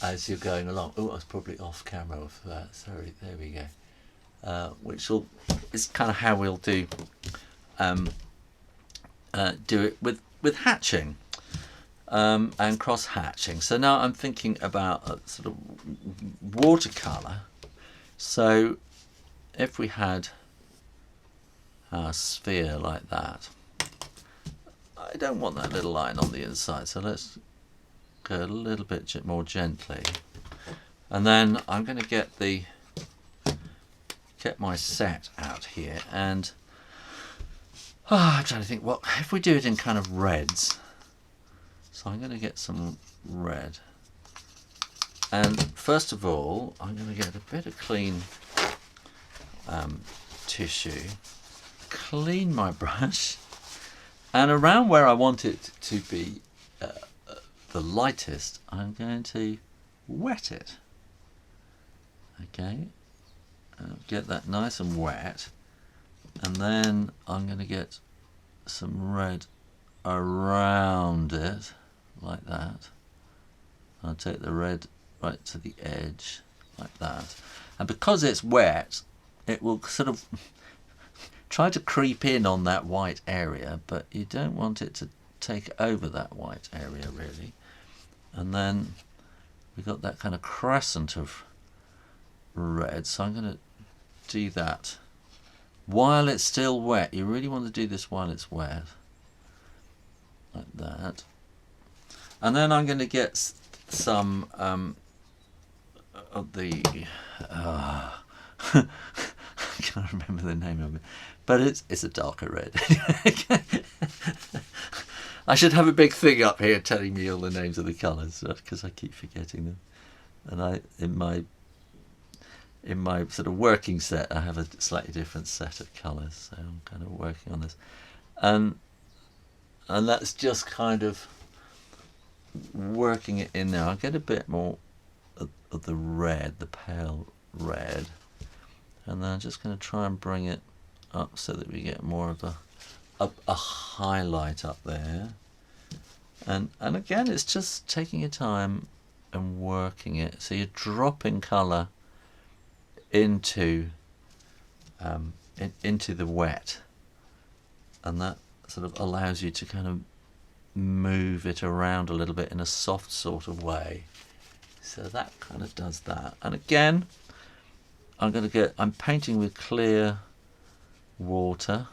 Speaker 1: as you're going along. Oh, I was probably off camera for that. Sorry, there we go. Which is kind of how we'll do it with hatching and cross hatching. So now I'm thinking about a sort of watercolor. So if we had our sphere like that, I don't want that little line on the inside, so let's go a little bit more gently. And then I'm going to get my set out here, and I'm trying to think, what if we do it in kind of reds. So I'm going to get some red, and first of all I'm going to get a bit of clean tissue, clean my brush, and around where I want it to be the lightest, I'm going to wet it. Okay, get that nice and wet, and then I'm going to get some red around it like that. I'll take the red right to the edge like that, and because it's wet, it will sort of try to creep in on that white area, but you don't want it to take over that white area really. And then we've got that kind of crescent of red, so I'm going to do that while it's still wet. You really want to do this while it's wet, like that. And then I'm going to get some of the I can't remember the name of it, but it's a darker red. I should have a big thing up here telling me all the names of the colours, because I keep forgetting them. And in my sort of working set, I have a slightly different set of colours, so I'm kind of working on this, and that's just kind of working it in there. I'll get a bit more of the red, the pale red, and then I'm just going to try and bring it up so that we get more of a highlight up there. And again, it's just taking your time and working it, so you're dropping colour into the wet, and that sort of allows you to kind of move it around a little bit in a soft sort of way. So that kind of does that. And again, I'm painting with clear water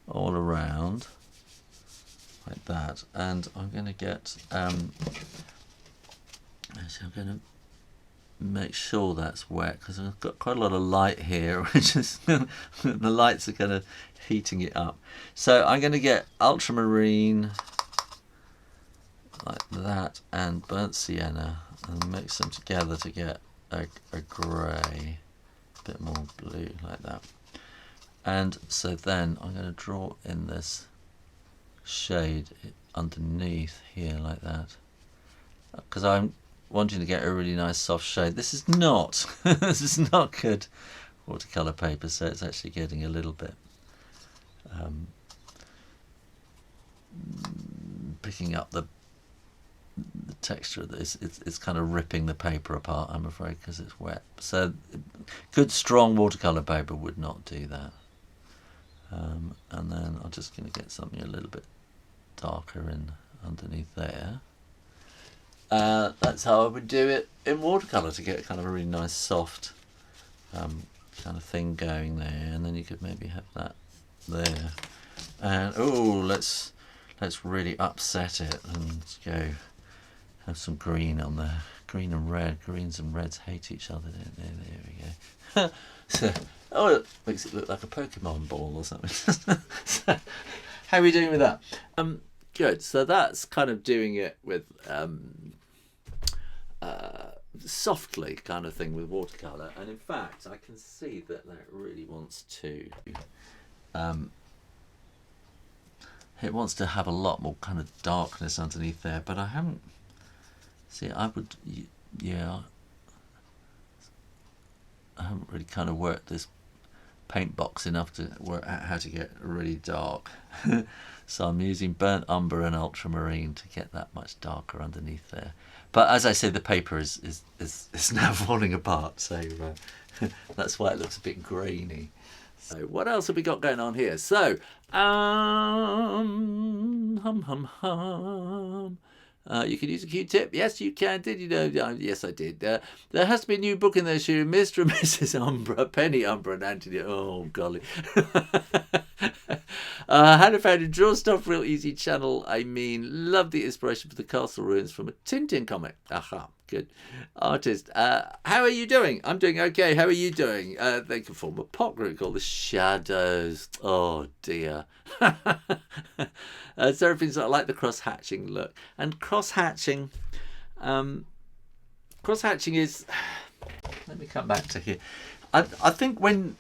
Speaker 1: all around like that, and I'm going to get I'm going to make sure that's wet, because I've got quite a lot of light here, which is the lights are kind of heating it up. So I'm going to get ultramarine like that and burnt sienna and mix them together to get a grey, a bit more blue like that. And so then I'm going to draw in this shade underneath here like that, because I'm wanting to get a really nice soft shade. This is not this is not good watercolor paper, so it's actually getting a little bit picking up the texture of this. It's kind of ripping the paper apart, I'm afraid, because it's wet. So good strong watercolor paper would not do that. And then I'm just going to get something a little bit darker in underneath there. That's how I would do it in watercolor, to get kind of a really nice soft kind of thing going there. And then you could maybe have that there. And oh, let's really upset it and go have some green on there. Green and red. Greens and reds hate each other. There we go. So, oh, it makes it look like a Pokemon ball or something. So, how are we doing with that? Good. So that's kind of doing it with softly kind of thing with watercolor. And in fact, I can see that really wants to it wants to have a lot more kind of darkness underneath there, but I haven't. See, I haven't really kind of worked this paint box enough to work out how to get really dark. So I'm using burnt umber and ultramarine to get that much darker underneath there. But as I say, the paper is now falling apart, so that's why it looks a bit grainy. So what else have we got going on here? So you can use a Q-tip. Yes, you can. Did you know? Yes, I did. There has to be a new book in there, Shoo. Mr. and Mrs. Umbra, Penny Umbra and Anthony. Oh, golly. How to find a draw stuff real easy channel. I mean, love the inspiration for the castle ruins from a Tintin comic. Aha, good. Artist. How are you doing? I'm doing okay. How are you doing? They can form a pot group called the Shadows. Oh, dear. Seraphim's not like the cross-hatching look. And cross-hatching is... Let me come back to here. I think when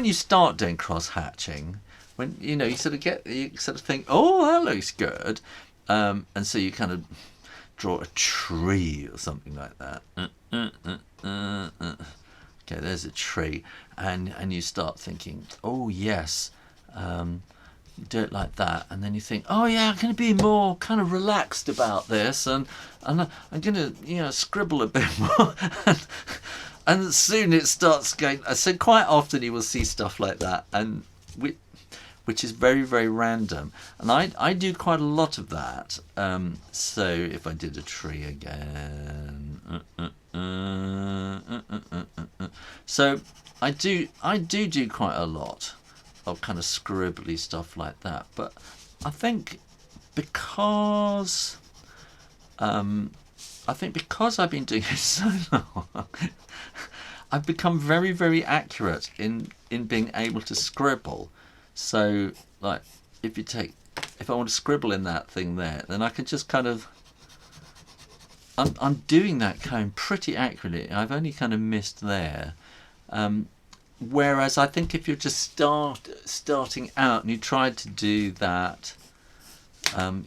Speaker 1: you start doing cross hatching, when you sort of think, oh, that looks good, and so you kind of draw a tree or something like that. Okay, there's a tree, and you start thinking, oh yes, you do it like that, and then you think, oh yeah, I'm going to be more kind of relaxed about this, and I'm going to scribble a bit more, and soon it starts going. So quite often you will see stuff like that, and which is very, very random, and I do quite a lot of that. So if I did a tree again, so I do quite a lot of kind of scribbly stuff like that. But I think because I've been doing it so long, I've become very, very accurate in being able to scribble. So, like, if I want to scribble in that thing there, then I can just kind of, I'm doing that cone pretty accurately. I've only kind of missed there. Whereas I think if you're just starting out and you tried to do that,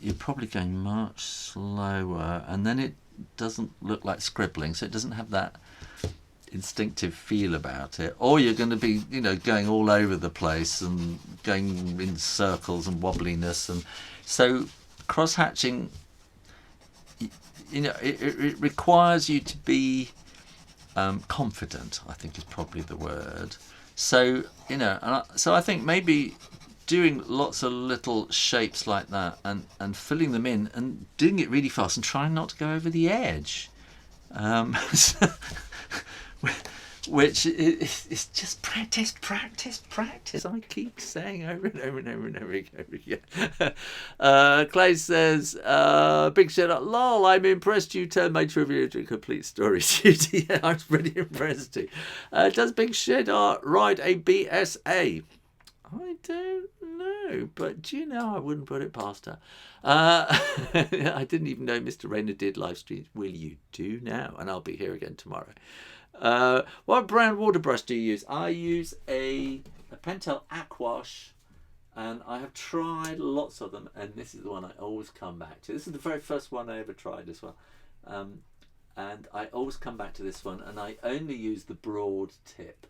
Speaker 1: you're probably going much slower, and then it doesn't look like scribbling, so it doesn't have that instinctive feel about it, or you're going to be going all over the place and going in circles and wobbliness. And so cross hatching, it requires you to be confident, I think is probably the word. So so I think maybe doing lots of little shapes like that and filling them in and doing it really fast and trying not to go over the edge, which is just practice. I keep saying over and over and over and over again. Clay says, big shout out, lol, I'm impressed you turned my trivia into a complete story sheet. Yeah, I was pretty impressed too. Does Big Shed Art ride a BSA? I don't know, but do you know, I wouldn't put it past her. I didn't even know Mr. Rayner did live streams. Will you do now? And I'll be here again tomorrow. What brand water brush do you use? I use a Pentel Aquash, and I have tried lots of them, and this is the one I always come back to. This is the very first one I ever tried as well. And I always come back to this one, and I only use the broad tip.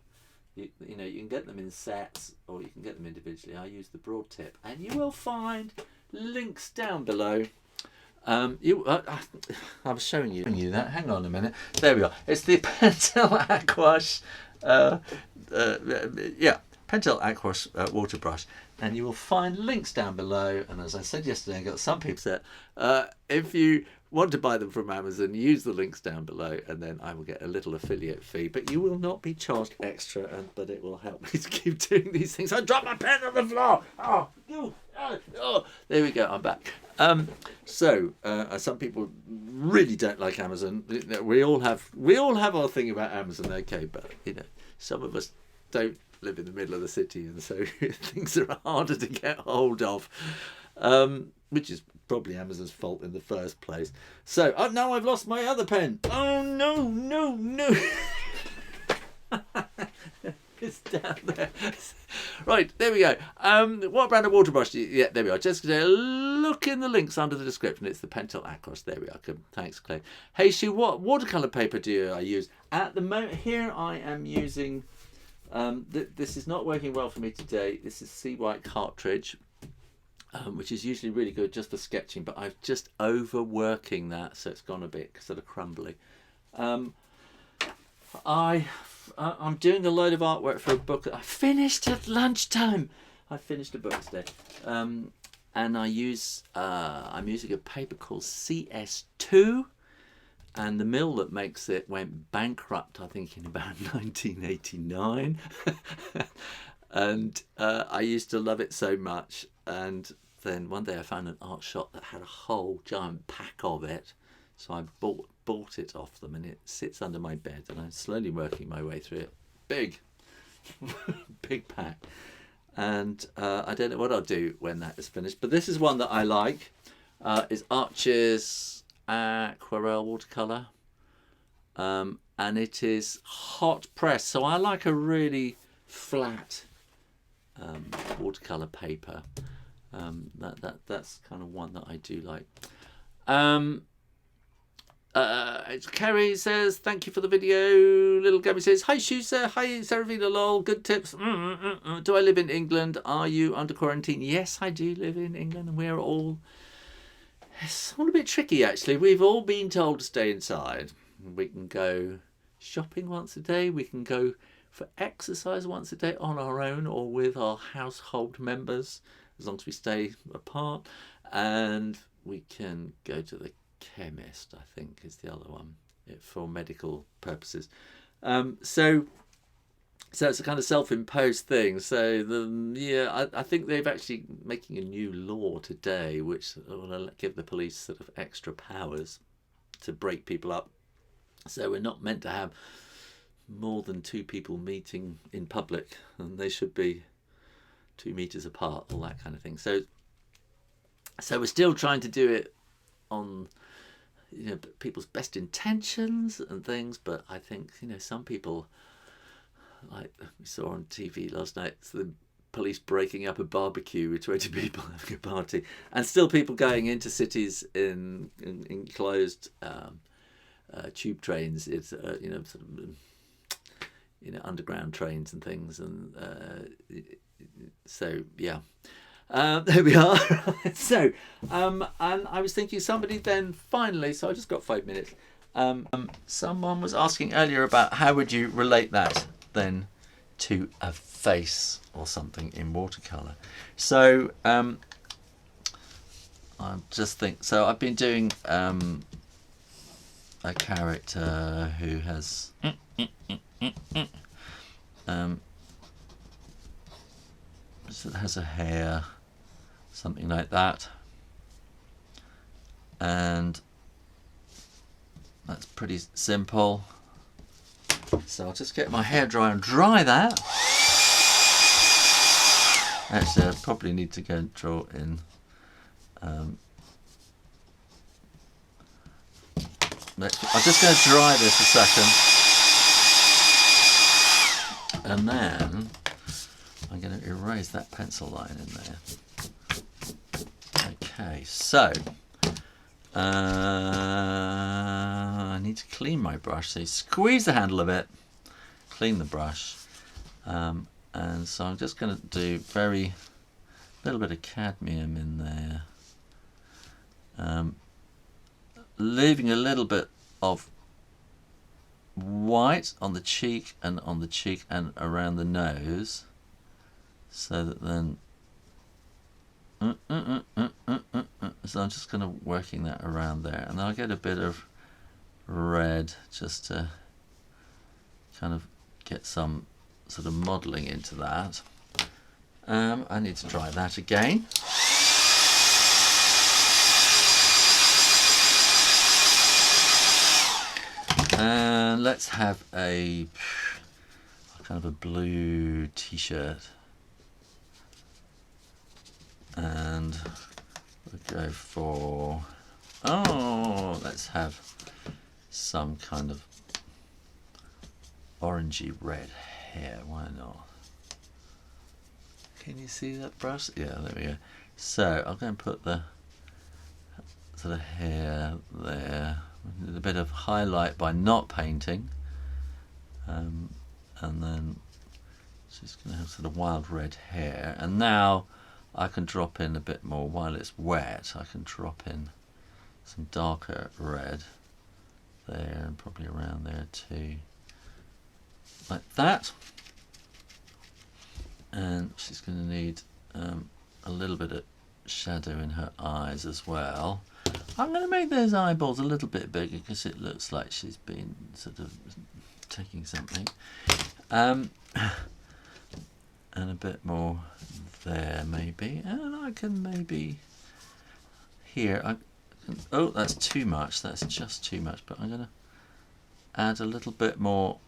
Speaker 1: You can get them in sets or you can get them individually. I use the broad tip, and you will find links down below. I was showing you that. Hang on a minute. There we are. It's the Pentel Aquash. Pentel Aquash water brush, and you will find links down below. And as I said yesterday, I got some people said, if you want to buy them from Amazon, use the links down below, and then I will get a little affiliate fee, but you will not be charged extra, but it will help me to keep doing these things. I dropped my pen on the floor. There we go. I'm back. So some people really don't like Amazon. We all have our thing about Amazon, okay, but some of us don't live in the middle of the city, and so things are harder to get hold of, which is probably Amazon's fault in the first place. So now I've lost my other pen. Oh no. It's down there. Right, there we go. What brand of water brush? Yeah, there we are. Just look in the links under the description. It's the Pentel Aquash. There we are. Thanks, Clay. Hey, Shoo, what watercolor paper do I use? At the moment, here I am using. This is not working well for me today. This is Sea White cartridge, which is usually really good just for sketching, but I've just overworking that, so it's gone a bit sort of crumbly. I'm doing a load of artwork for a book that I finished at lunchtime. I finished a book today, and I'm using a paper called CS2, and the mill that makes it went bankrupt, I think, in about 1989. And I used to love it so much, and then one day I found an art shop that had a whole giant pack of it, so I bought it off them, and it sits under my bed, and I'm slowly working my way through it. Big pack, and I don't know what I'll do when that is finished, but this is one that I like. Is Arches Aquarelle watercolor, and it is hot press. So I like a really flat watercolor paper. That's kind of one that I do like. Kerry says, thank you for the video. Little Gabby says, hi Shoo sir, hi Saravina lol, good tips. Do I live in England? Are you under quarantine? Yes, I do live in England, and we're all, it's all a bit tricky actually. We've all been told to stay inside. We can go shopping once a day, we can go for exercise once a day on our own or with our household members, as long as we stay apart, and we can go to the chemist, I think is the other one, for medical purposes. So it's a kind of self-imposed thing. So I think they've actually making a new law today which will give the police sort of extra powers to break people up. So we're not meant to have more than 2 people meeting in public, and they should be 2 meters apart, all that kind of thing. So we're still trying to do it on, you know, people's best intentions and things, but I think, you know, some people, like we saw on TV last night, the police breaking up a barbecue with 20 people having a party, and still people going into cities in enclosed tube trains. It's you know, sort of, you know, underground trains and things, and so yeah. There we are. So, and I was thinking somebody then finally, so I just got 5 minutes. Someone was asking earlier about how would you relate that then to a face or something in watercolor. So, I just think, so I've been doing a character who has has a hair, something like that, and that's pretty simple. So I'll just get my hairdryer and dry that. Actually, I probably need to go and draw in I'm just going to dry this a second, and then I'm going to erase that pencil line in there. Okay, so I need to clean my brush. So you squeeze the handle a bit, clean the brush, and so I'm just going to do very little bit of cadmium in there, leaving a little bit of white on the cheek and around the nose, so that then so I'm just kind of working that around there, and then I'll get a bit of red just to kind of get some sort of modelling into that. I need to try that again. And let's have a kind of a blue t-shirt, and we'll go for, let's have some kind of orangey red hair, why not? Can you see that brush? Yeah, there we go. So I'll go and put the sort of hair there, a bit of highlight by not painting, and then she's going to have sort of wild red hair. And now I can drop in a bit more while it's wet. I can drop in some darker red there, and probably around there too, like that. And she's going to need a little bit of shadow in her eyes as well. I'm going to make those eyeballs a little bit bigger because it looks like she's been sort of taking something. And a bit more there maybe. And I can maybe here, oh, that's too much. That's just too much. But I'm going to add a little bit more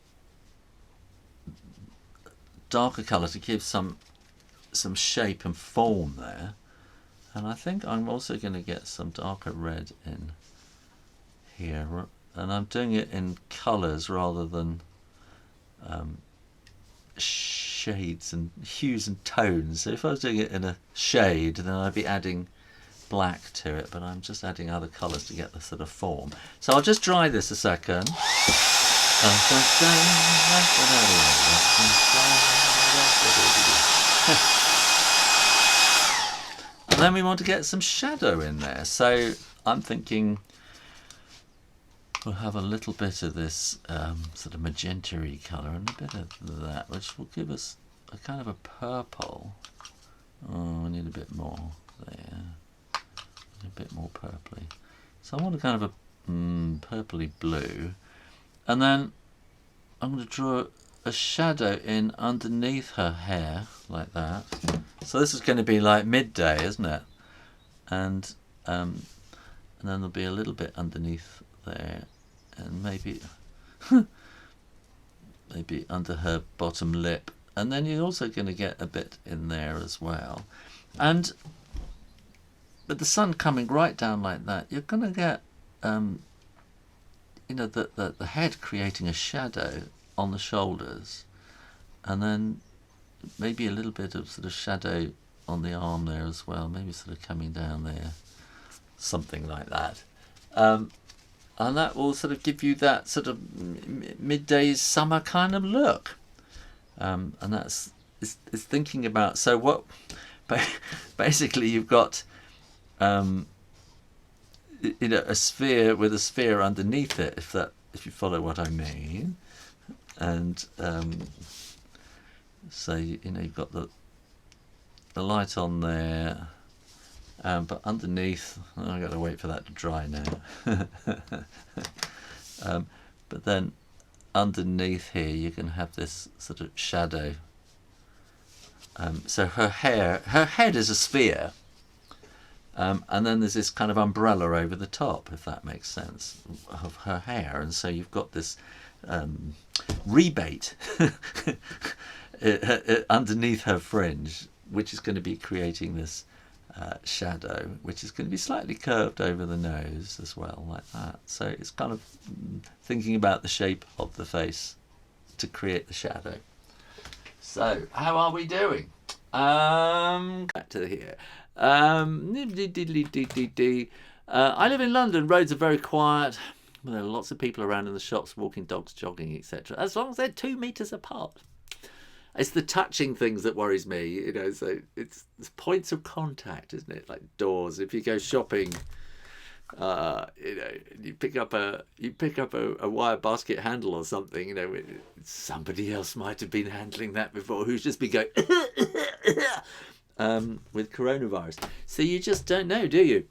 Speaker 1: darker colour to give some shape and form there. And I think I'm also going to get some darker red in here, and I'm doing it in colours rather than shades and hues and tones. So if I was doing it in a shade, then I'd be adding black to it, but I'm just adding other colours to get the sort of form. So I'll just dry this a second. And then we want to get some shadow in there. So I'm thinking we'll have a little bit of this sort of magenta-y colour and a bit of that, which will give us a kind of a purple. Oh, we need a bit more there. A bit more purpley. So I want a kind of a purpley blue. And then I'm going to draw a shadow in underneath her hair, like that. So this is going to be like midday, isn't it? And then there'll be a little bit underneath there, and maybe maybe under her bottom lip. And then you're also going to get a bit in there as well. And with the sun coming right down like that, you're going to get, you know, the head creating a shadow on the shoulders, and then maybe a little bit of sort of shadow on the arm there as well, maybe sort of coming down there, something like that. And that will sort of give you that sort of midday summer kind of look. And that's is thinking about, so what, basically you've got, you know, a sphere with a sphere underneath it, if you follow what I mean. And so you know, you've got the light on there, but underneath, I've got to wait for that to dry now. But then underneath here you can have this sort of shadow. So her head is a sphere. And then there's this kind of umbrella over the top, if that makes sense, of her hair. And so you've got this rebate underneath her fringe, which is going to be creating this shadow, which is going to be slightly curved over the nose as well, like that. So it's kind of thinking about the shape of the face to create the shadow. So how are we doing? Back to here. I live in London. Roads are very quiet. There are lots of people around in the shops, walking dogs, jogging, etc. As long as they're 2 meters apart. It's the touching things that worries me, you know. So it's points of contact, isn't it? Like doors. If you go shopping, you know, you pick up a wire basket handle or something. You know, somebody else might have been handling that before, who's just been going with coronavirus. So you just don't know, do you?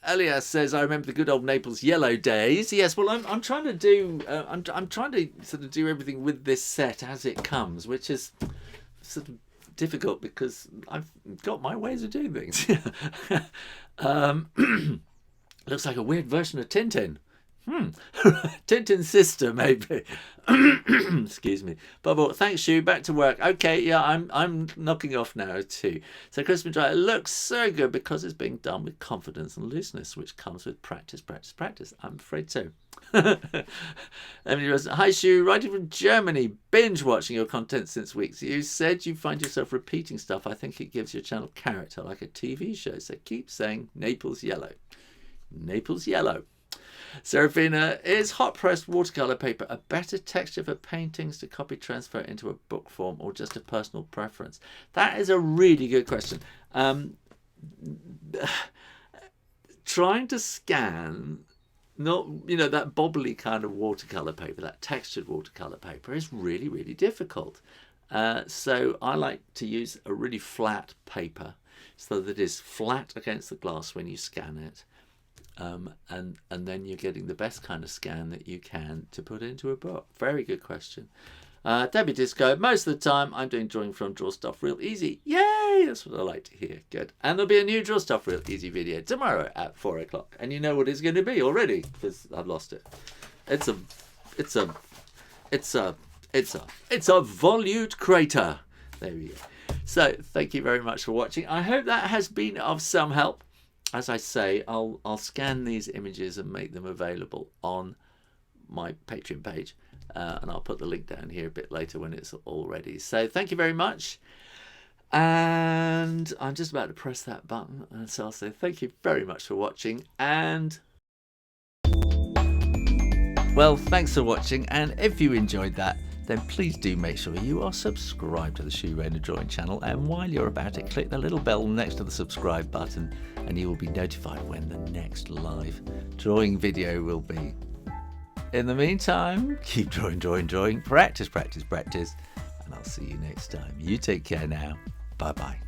Speaker 1: Elias says, I remember the good old Naples yellow days. Yes, well, I'm trying to do, I'm trying to sort of do everything with this set as it comes, which is sort of difficult because I've got my ways of doing things. Looks like a weird version of Tintin. Tintin's sister, maybe. Excuse me. Bubble, thanks, Shoo. Back to work. Okay, yeah, I'm knocking off now too. So Crispin Dry, it looks so good because it's being done with confidence and looseness, which comes with practice, practice, practice. I'm afraid so. Emily Rose, hi Shoo, writing from Germany, binge watching your content since weeks. You said you find yourself repeating stuff. I think it gives your channel character like a TV show. So keep saying Naples yellow. Naples yellow. Serafina, is hot pressed watercolor paper a better texture for paintings to copy transfer into a book form, or just a personal preference? That is a really good question. Trying to scan, not, you know, that bobbly kind of watercolor paper, that textured watercolor paper is really, really difficult. So I like to use a really flat paper so that it is flat against the glass when you scan it. And then you're getting the best kind of scan that you can to put into a book. Very good question. Debbie Disco, most of the time I'm doing drawing from Draw Stuff Real Easy. Yay! That's what I like to hear. Good. And there'll be a new Draw Stuff Real Easy video tomorrow at 4 o'clock. And you know what it's going to be already because I've lost it. It's a volute crater. There we go. So thank you very much for watching. I hope that has been of some help. as I say, I'll scan these images and make them available on my Patreon page, and I'll put the link down here a bit later when it's all ready. So thank you very much, and I'm just about to press that button, and so I'll say thank you very much for watching, and well, thanks for watching, and if you enjoyed that, then please do make sure you are subscribed to the Shoo Rayner drawing channel, and while you're about it, click the little bell next to the subscribe button and you will be notified when the next live drawing video will be. In the meantime, keep drawing, practice, and I'll see you next time. You take care now. Bye bye.